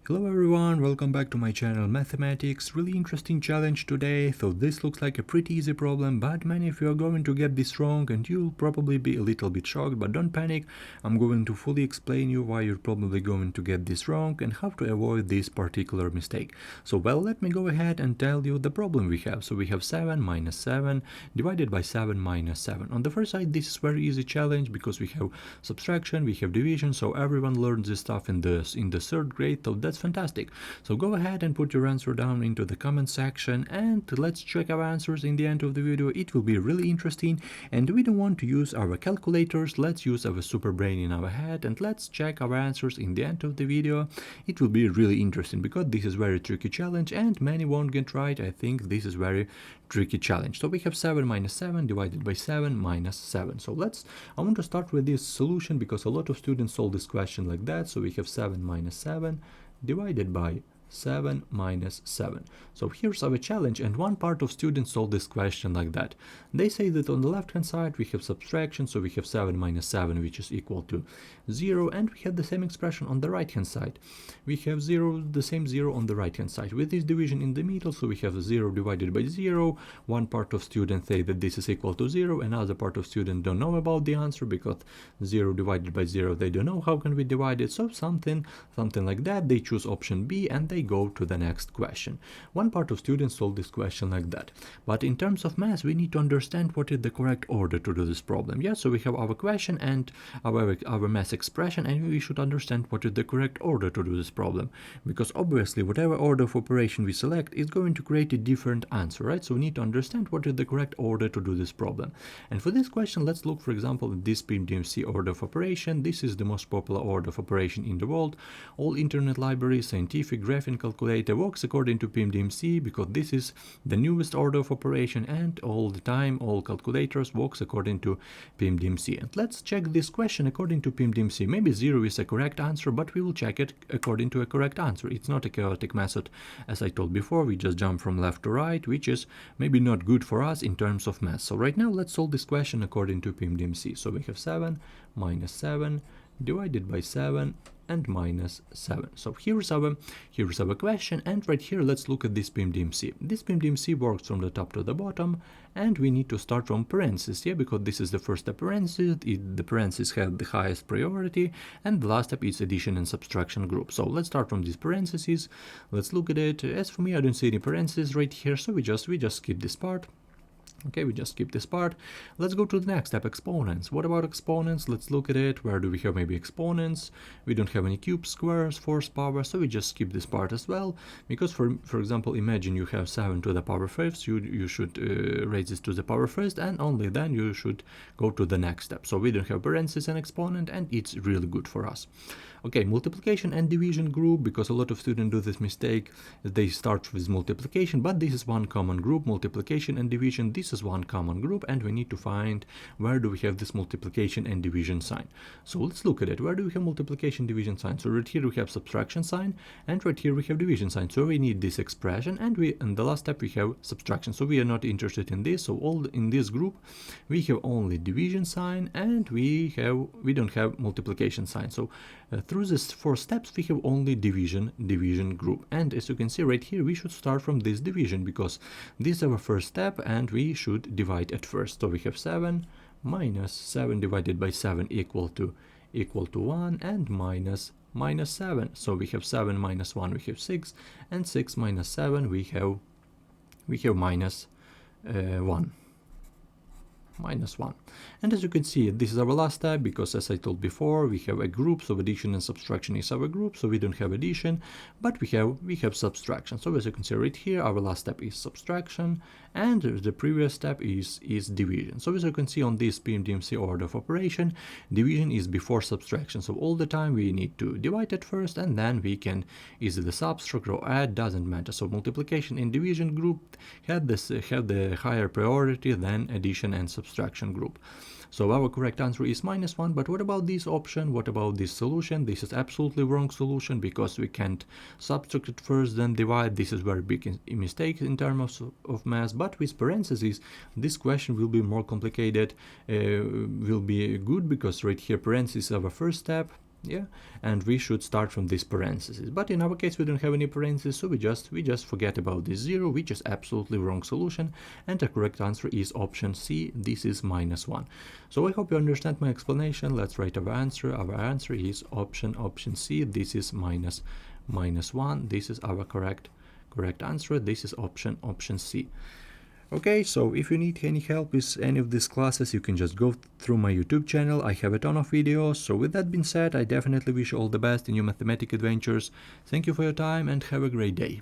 Hello everyone, welcome back to my channel Mathematics. Really interesting challenge today. So this looks like a pretty easy problem, but many of you are going to get this wrong and you'll probably be a little bit shocked, but don't panic. I'm going to fully explain you why you're probably going to get this wrong and how to avoid this particular mistake. So let me go ahead and tell you the problem we have. So we have 7 minus 7 divided by 7 minus 7. On the first side, this is very easy challenge because we have subtraction, we have division, so everyone learns this stuff in the third grade, so that's fantastic. So go ahead and put your answer down into the comment section and let's check our answers in the end of the video. It will be really interesting and we don't want to use our calculators. Let's use our super brain in our head and let's check our answers in the end of the video. It will be really interesting because this is very tricky challenge and many won't get right. I think this is very tricky challenge. So we have 7 minus 7 divided by 7 minus 7. So I want to start with this solution because a lot of students solve this question like that. So we have 7 minus 7 divided by 7 minus 7. So here's our challenge, and one part of students solve this question like that. They say that on the left hand side we have subtraction, so we have 7 minus 7 which is equal to 0, and we have the same expression on the right hand side. We have the same 0 on the right hand side with this division in the middle, so we have 0 divided by 0. One part of students say that this is equal to 0, another part of students don't know about the answer because 0 divided by 0 they don't know how can we divide it, so something like that. They choose option B and they go to the next question. One part of students solve this question like that. But in terms of math, we need to understand what is the correct order to do this problem. Yeah, so we have our question and our math expression, and we should understand what is the correct order to do this problem. Because obviously, whatever order of operation we select is going to create a different answer, right? So we need to understand what is the correct order to do this problem. And for this question, let's look, for example, at this PIMDMC order of operation. This is the most popular order of operation in the world. All internet libraries, scientific, graphing calculator works according to PIMDMC because this is the newest order of operation, and all the time all calculators works according to PIMDMC. And let's check this question according to PIMDMC. Maybe 0 is a correct answer, but we will check it according to a correct answer. It's not a chaotic method as I told before. We just jump from left to right, which is maybe not good for us in terms of math. So right now let's solve this question according to PIMDMC. So we have 7 minus 7 divided by 7 and minus 7. So here's our question, and right here let's look at this PIMDMC. This PIMDMC works from the top to the bottom, and we need to start from parentheses, yeah, because this is the first step parentheses. The parentheses have the highest priority, and the last step is addition and subtraction group. So let's start from these parentheses. Let's look at it. As for me, I don't see any parentheses right here, so we just skip this part. Okay, we just skip this part. Let's go to the next step, exponents. What about exponents? Let's look at it. Where do we have maybe exponents? We don't have any cubes, squares, fourth power, so we just skip this part as well. Because for example, imagine you have 7 to the power fifth. You should raise this to the power first, and only then you should go to the next step. So we don't have parentheses and exponent, and it's really good for us. Okay, multiplication and division group, because a lot of students do this mistake. They start with multiplication, but this is one common group. Multiplication and division, this is one common group, and we need to find where do we have this multiplication and division sign. So let's look at it. Where do we have multiplication division sign? So right here we have subtraction sign, and right here we have division sign. So we need this expression, and in the last step we have subtraction. So we are not interested in this. So in this group we have only division sign, and we don't have multiplication sign. So through these 4 steps we have only division group, and as you can see right here we should start from this division because this is our first step and we should divide at first. So we have 7 minus 7 divided by 7 equal to 1, and minus 7. So we have 7 minus 1, we have 6, and 6 minus 7 we have minus 1. And as you can see, this is our last step because, as I told before, we have a group, so addition and subtraction is our group, so we don't have addition, but we have subtraction. So as you can see right here, our last step is subtraction, and the previous step is division. So as you can see on this PIMDMC order of operation, division is before subtraction. So all the time we need to divide at first, and then we can easily subtract or add, doesn't matter. So multiplication and division group have the higher priority than addition and subtraction group. So our correct answer is -1, but what about this option? What about this solution? This is absolutely wrong solution because we can't subtract it first then divide. This is very big mistake in terms of math, but with parentheses this question will be more complicated, will be good because right here parentheses are our first step, yeah, and we should start from this parenthesis. But in our case we don't have any parentheses, so we just forget about this 0, which is absolutely wrong solution, and the correct answer is option C. This is -1. So I hope you understand my explanation. Let's write our answer. Our answer is option C. This is -1. This is our correct answer. This is option C. Okay, so if you need any help with any of these classes, you can just go through my YouTube channel. I have a ton of videos. So with that being said, I definitely wish you all the best in your mathematical adventures. Thank you for your time and have a great day.